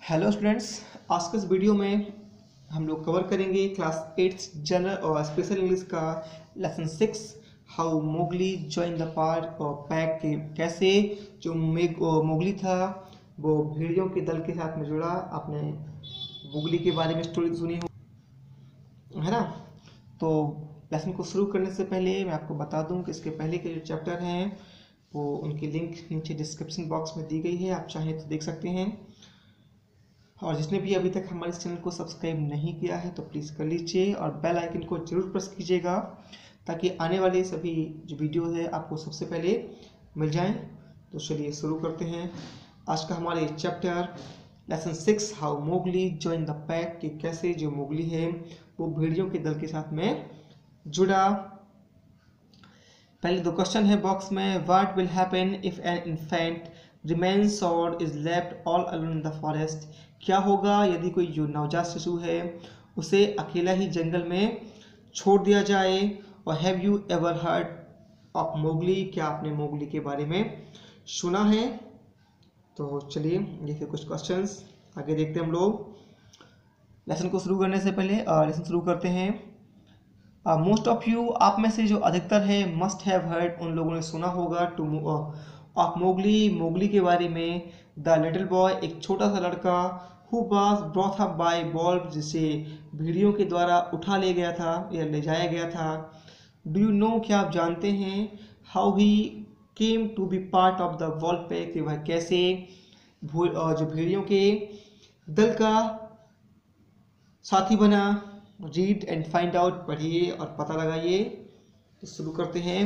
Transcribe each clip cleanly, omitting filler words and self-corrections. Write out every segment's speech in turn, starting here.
Hello students, आज के इस वीडियो में हम लोग कवर करेंगे क्लास 8 जनरल और स्पेशल इंग्लिश का lesson 6 how Mowgli join the part और पैक के कैसे जो मोगली था वो भेड़ियों के दल के साथ में जुड़ा। आपने मोगली के बारे में स्टोरी सुनी हो, है ना। तो लेसन को शुरू करने से पहले मैं आपको बता दूं कि इसके पहले के जो चैप्टर हैं वो उनकी लिंक नीचे डिस्क्रिप्शन बॉक्स में दी गई है, आप चाहें तो देख सकते हैं। और जिसने भी अभी तक हमारे इस चैनल को सब्सक्राइब नहीं किया है तो प्लीज़ कर लीजिए और बेल आइकन को जरूर प्रेस कीजिएगा ताकि आने वाले सभी जो वीडियो है आपको सबसे पहले मिल जाएं। तो चलिए शुरू करते हैं आज का हमारे chapter lesson 6 how Mowgli join the pack कि कैसे जो मोगली है वो भेड़ियों के दल के साथ में जुड़ा। पहले दो क्वेश्चन है बॉक्स में, what will happen if an infant remains or is left all alone in the forest. क्या होगा यदि कोई जो नवजात शिशु है उसे अकेला ही जंगल में छोड़ दिया जाए। और have you ever heard of Mowgli, क्या आपने मोगली के बारे में सुना है। तो चलिए देखिए कुछ क्वेश्चंस आगे देखते हैं हम लोग। लेसन को शुरू करने से पहले लेसन शुरू करते हैं। मोस्ट ऑफ यू, आप में से जो अधिकतर है, मस्ट हैव हर्ड, उन लोगों ने सुना होगा, टू ऑफ मोगली, मोगली के बारे में। द लिटिल बॉय, एक छोटा सा लड़का, who was brought up by valve, जिसे भेड़ियों के द्वारा उठा ले गया था या ले जाया गया था। डू यू नो, क्या आप जानते हैं, how he came to be part of the wolf pack, कि वह कैसे जो भेड़ियों के दल का साथी बना। रीड एंड फाइंड आउट, पढ़िए और पता लगाइए। तो शुरू करते हैं।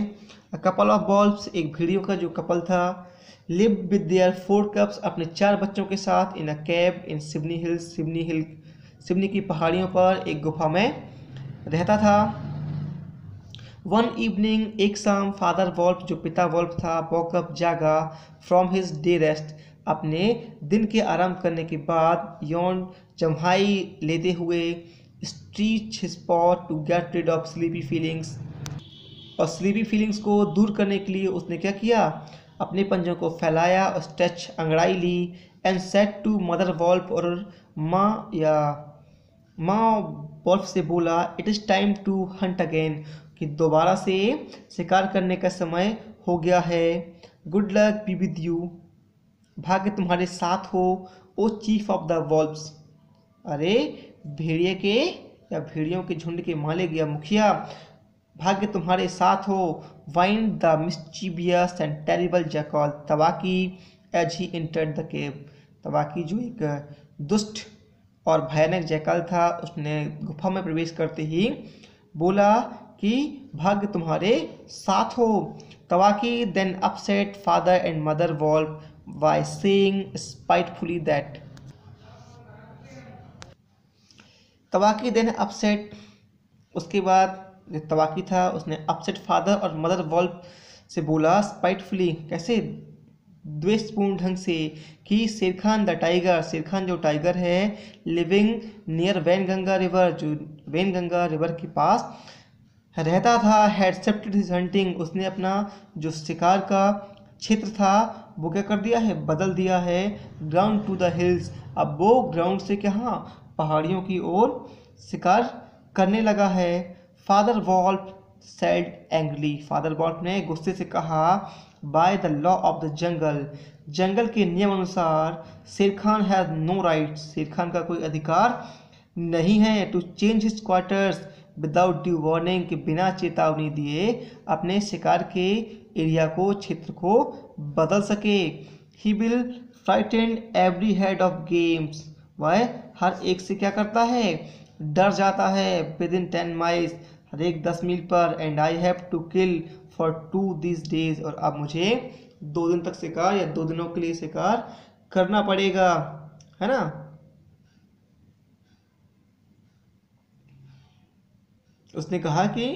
अ कपल ऑफ बॉल्ब्स, एक भेड़ियों का जो कपल था, लिव विद देयर 4 कप्स, अपने 4 बच्चों के साथ, इन अ कैब इन सिबनी हिल्स, सिबनी की पहाड़ियों पर एक गुफा में रहता था। वन इवनिंग, एक शाम, फादर वॉल्फ, जो पिता वॉल्फ था, वॉक अप, जागा, फ्रॉम हिज डे रेस्ट, अपने दिन के आराम करने के बाद, यौन, जम्हाई लेते हुए, stretch his paw to get rid of sleepy feelings, और स्लीपी फीलिंग्स को दूर करने के लिए उसने क्या किया, अपने पंजों को फैलाया और स्ट्रेच, अंगड़ाई ली। And said to mother wolf, और माँ वॉल्फ से बोला, it is time to hunt again, कि दोबारा से शिकार करने का समय हो गया है। Good luck be with you, भाग्य तुम्हारे साथ हो, O chief of the wolves, अरे भेड़िए के या भेड़ियों के झुंड के मालिक या मुखिया, भाग्य तुम्हारे साथ हो। Wind the mischievous and terrible jackal Tabaqui as he entered the cave, Tabaqui जो एक दुष्ट और भयानक जैकल था, उसने गुफा में प्रवेश करते ही बोला कि भाग्य तुम्हारे साथ हो। Tabaqui then upset father and mother wolf by saying spitefully that, Tabaqui then upset, उसके बाद जो तवाकी था उसने अपसेट फादर और मदर वॉल्फ से बोला, स्पाइटफुली, कैसे, द्वेषपूर्ण ढंग से, कि शेर खान द टाइगर, शेर खान जो टाइगर है, लिविंग नियर वैनगंगा रिवर, जो वैनगंगा रिवर के पास रहता था, हैड शिफ्टेड हिज हंटिंग, उसने अपना जो शिकार का क्षेत्र था वो क्या कर दिया है, बदल दिया है। ग्राउंड टू द हिल्स, अब वो ग्राउंड से क्या, पहाड़ियों की ओर शिकार करने लगा है। Father wolf said angrily, father wolf ने गुस्से से कहा, by the law of the jungle, जंगल के नियम अनुसार, शेर खान हैज नो राइट, शेर खान का कोई अधिकार नहीं है, to change his quarters without due warning, कि बिना चेतावनी दिए अपने शिकार के एरिया को, क्षेत्र को बदल सके। He will frighten every head of games, वह हर एक से क्या करता है, डर जाता है। विद इन 10 माइल्स, हर एक 10 मील पर। And I have to kill for 2 this days, और अब मुझे 2 दिन तक शिकार या 2 दिनों के लिए शिकार करना पड़ेगा, है ना। उसने कहा कि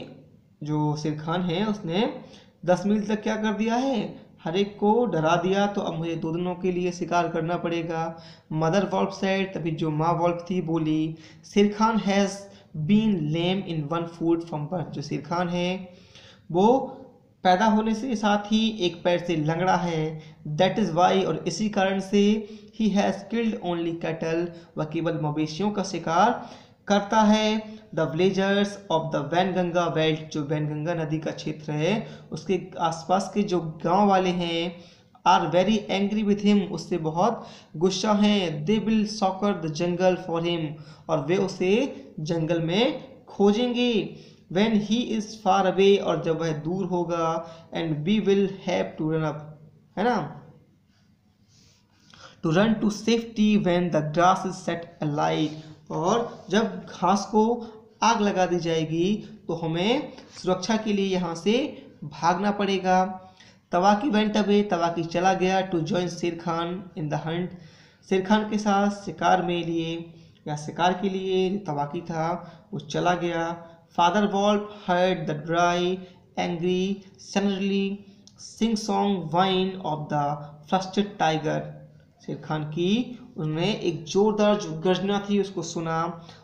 जो शेर खान है उसने 10 मील तक क्या कर दिया है, हर एक को डरा दिया, तो अब मुझे 2 दिनों के लिए शिकार करना पड़ेगा। मदर वॉल्फ सेड, तभी जो माँ वॉल्फ थी बोली, Shere Khan has been lame in 1 foot from birth, जो शेर खान है वो पैदा होने से साथ ही एक पैर से लंगड़ा है। दैट इज़ वाई, और इसी कारण से, he has killed only cattle, वह केवल मवेशियों का शिकार करता है। The villagers of the Wainganga belt, जो वैनगंगा नदी का क्षेत्र है उसके आसपास के जो गांव वाले हैं, are very angry with him, उससे बहुत गुस्सा हैं। They will scour the jungle for him, और वे उसे जंगल में खोजेंगे। When he is far away, और जब वह दूर होगा। And we will have to run up, है ना, to run to safety when the grass is set alight, और जब घास को आग लगा दी जाएगी तो हमें सुरक्षा के लिए यहाँ से भागना पड़ेगा। तवाकी went away, तवाकी चला गया to join शेर खान in the hunt, शेर खान के साथ शिकार में लिए या शिकार के लिए जो तवाकी था वो चला गया। Father Wolf heard the dry, angry, scenery sing-song whine of the frustrated tiger, शेर खान की उन्होंने एक जोरदार जो गर्जना थी उसको सुना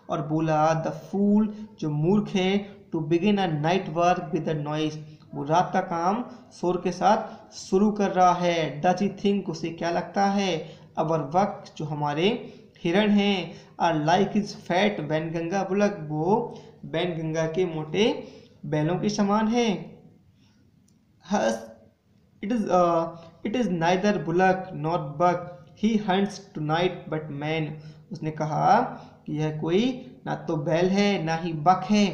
और बोला, द फूल, जो मूर्ख है, to begin a night work with a noise, वो रात का काम शोर के साथ शुरू कर रहा है। डज ही थिंक, उसे क्या लगता है, अवर वक्त, जो हमारे हिरण हैं, are like his fat Wainganga bullock, वो वैनगंगा के मोटे बैलों के समान है। It is neither bullock not buck, he hunts tonight but man, उसने कहा कि यह कोई ना तो बैल है ना ही बक है,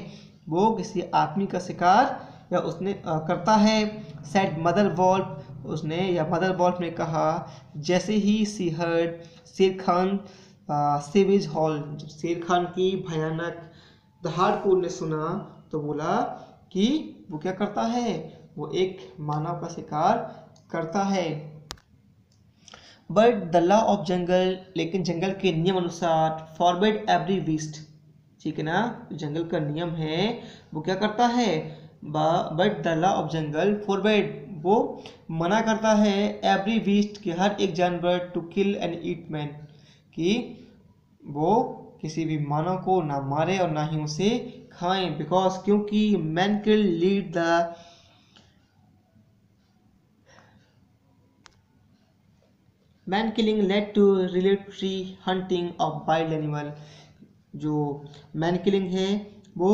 वो किसी आदमी का शिकार या उसने करता है। सेड मदर वॉल्फ, उसने या मदर वॉल्फ ने कहा, जैसे ही सी हर्ड शेर खान सेविज हॉल, जब शेर खान की भयानक दहाड़ को उन्हें सुना तो बोला कि वो क्या करता है, वो एक मानव का शिकार करता है। बट द लॉ ऑफ जंगल, लेकिन जंगल के नियम अनुसार, फॉरबिड एवरी बीस्ट, ठीक है ना, जंगल का नियम है वो क्या करता है, but the law of jungle forbid, वो मना करता है, एवरी बीस्ट, कि हर एक जानवर, to kill and eat man, कि वो किसी भी मानव को ना मारे और ना ही उसे खाएं। बिकॉज, क्योंकि man kill lead the man killing led to retaliatory hunting of wild animal, जो मैन किलिंग है वो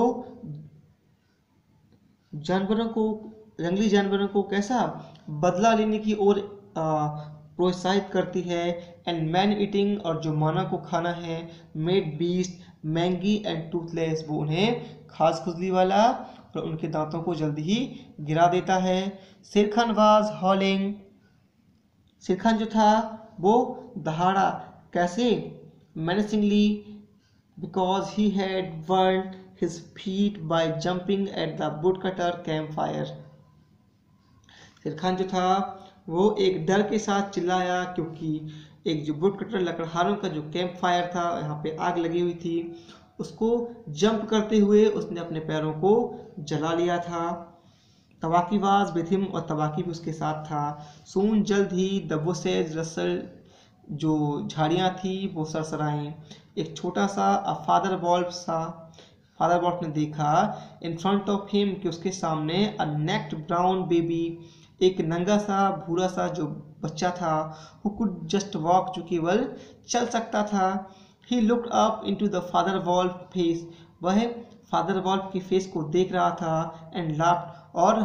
जानवरों को, जंगली जानवरों को कैसा बदला लेने की ओर प्रोत्साहित करती है। एंड मैन ईटिंग, और जो मानव को खाना है, made beast Maggi and Toothless, वो उन्हें खास खुजली वाला और उनके दांतों को जल्दी ही गिरा देता है। शेर खान वाज हॉलिंग, शेर खान जो था वो दहाड़ा, कैसे, menacingly, because he had burn his feet by jumping at the woodcutter camp fire, Shere Khan जो था वो एक डर के साथ चिल्लाया क्योंकि एक जो वुडकटर लकड़हारों का जो कैंप फायर था, यहाँ पे आग लगी हुई थी, उसको जंप करते हुए उसने अपने पैरों को जला लिया था। तवाकी वाज विथ हिम, और तवाकी भी उसके साथ था। सून, जल्द ही, द बुशेज रसल, जो झाड़ियाँ थी वो सरसराईं। एक छोटा सा फादर वॉल्फ ने देखा इन फ्रंट ऑफ हिम, कि उसके सामने अ नेक्ड ब्राउन बेबी, एक नंगा सा भूरा सा जो बच्चा था, हु कुड जस्ट वॉक, जो केवल चल सकता था। He looked up into the father wolf face, वह फादर वॉल्फ की फेस को देख रहा था। एंड लाफ्ड, और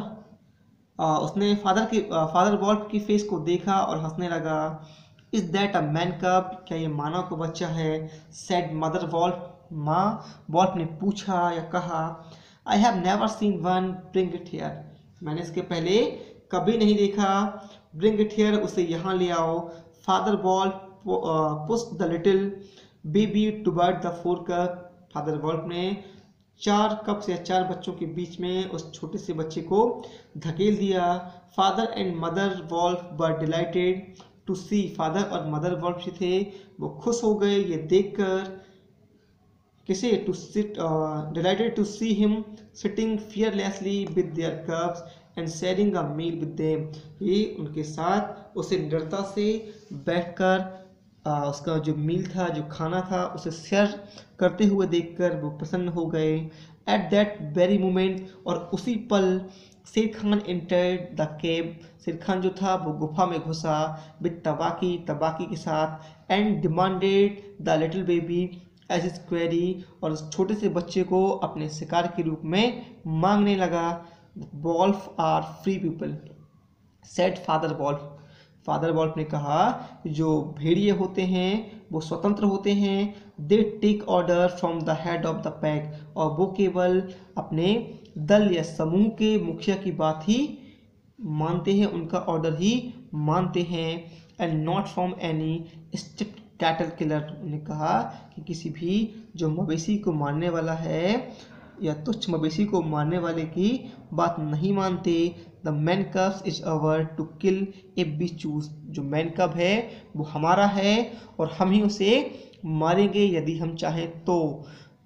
उसने फादर वॉल्फ की फेस को देखा और हंसने लगा। इज दैट अ मैन कब, क्या ये मानव का बच्चा है, सेड मदर वॉल्फ, माँ वॉल्फ ने पूछा या कहा। I have never seen one, bring it here, मैंने इसके पहले कभी नहीं देखा, ब्रिंग इट हियर, उसे यहाँ ले आओ। Father wolf pushed the little baby toward the 4 cub, father wolf ने 4 कप्स या 4 बच्चों के बीच में उस छोटे से बच्चे को धकेल दिया। Father and mother wolf were delighted to see, father और मदर वॉल्फ जो थे वो खुश हो गए ये देखकर, किसे, to sit, delighted to see him sitting fearlessly with their cubs and sharing a meal with them, ये उनके साथ उसे निडरता से बैठकर उसका जो मील था, जो खाना था, उसे शेयर करते हुए देखकर वो प्रसन्न हो गए। एट दैट वेरी मोमेंट, और उसी पल, शेर खान एंटर्ड द केव, शेर खान जो था वो गुफा में घुसा, विद तबाकी के साथ, and demanded the little baby as his quarry, और उस छोटे से बच्चे को अपने शिकार के रूप में मांगने लगा। Wolf are free people said father wolf. Father wolf ने कहा जो भेड़िए होते हैं वो स्वतंत्र होते हैं। They take order from the head of the pack, और वो केवल अपने दल या समूह के मुखिया की बात ही मानते हैं, उनका ऑर्डर ही मानते हैं। And not from any strict cattle killer ने कहा कि किसी भी जो मवेशी को मारने वाला है या तुच्छ मवेशी को मारने वाले की बात नहीं मानते। The man cubs is our to kill if we choose, जो मैन कब है वो हमारा है और हम ही उसे मारेंगे यदि हम चाहें तो।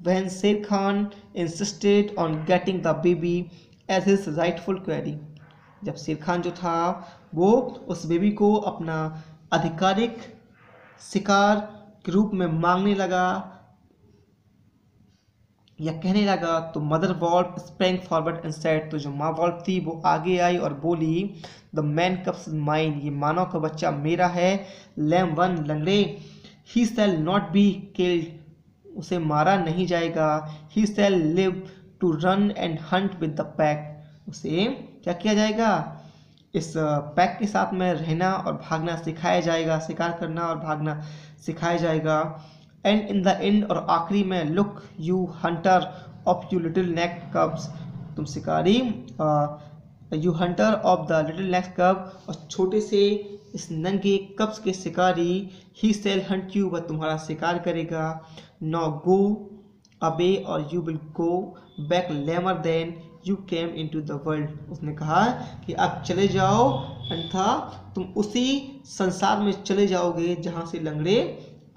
When शेर Khan insisted on getting the baby as his rightful quarry, जब शेर खान जो था वो उस बेबी को अपना आधिकारिक शिकार के रूप में मांगने लगा या कहने लगा, तो mother wolf sprang forward and said, तो जो माँ वॉल्फ थी वो आगे आई और बोली, द मैन कब्स माइन, ये मानव का बच्चा मेरा है। लैम वन लंगड़े, he shall not be killed, उसे मारा नहीं जाएगा। He shall live to run and hunt with the pack, उसे क्या किया जाएगा, इस पैक के साथ में रहना और भागना सिखाया जाएगा, शिकार करना और भागना सिखाया जाएगा। एंड इन द एंड, और आखिरी में, look you hunter of you little neck cubs, तुम शिकारी, you hunter of the little neck cub, और छोटे से इस नंगे कब्स के शिकारी, ही सेल हंट यू, वह तुम्हारा शिकार करेगा। नो गो अबे और you will go back lamer than you came into the world, उसने कहा कि अब चले जाओ, अन्यथा तुम उसी संसार में चले जाओगे जहाँ से लंगड़े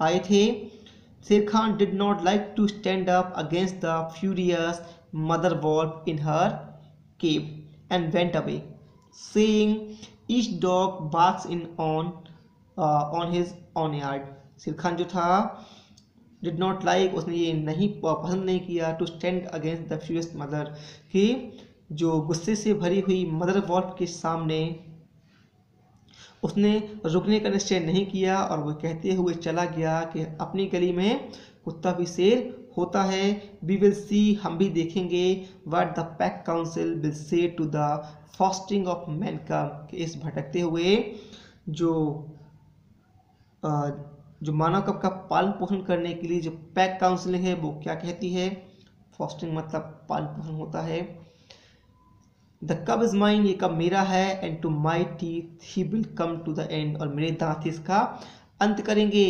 आए थे। Shere Khan did not like to stand up against the furious mother wolf in her cave and went away saying each dog barks in on his own yard. Shere Khan जो था डिड नॉट लाइक, उसने ये नहीं पसंद नहीं किया, to stand against the furious mother, कि जो गुस्से से भरी हुई मदर वॉल्फ के सामने उसने रुकने का निश्चय नहीं किया और वो कहते हुए चला गया कि अपनी गली में कुत्ता भी शेर होता है। वी विल सी, हम भी देखेंगे, what the pack council will say to the fostering of man cub, कि इस भटकते हुए जो मानव कब का पालन पोषण करने के लिए जो पैक काउंसिलिंग है वो क्या कहती है। फॉस्टिंग मतलब पालन पोषण होता है। द कब इज माइन, ये कब मेरा है। And to my teeth he will come to the end, और मेरे दांत इसका अंत करेंगे।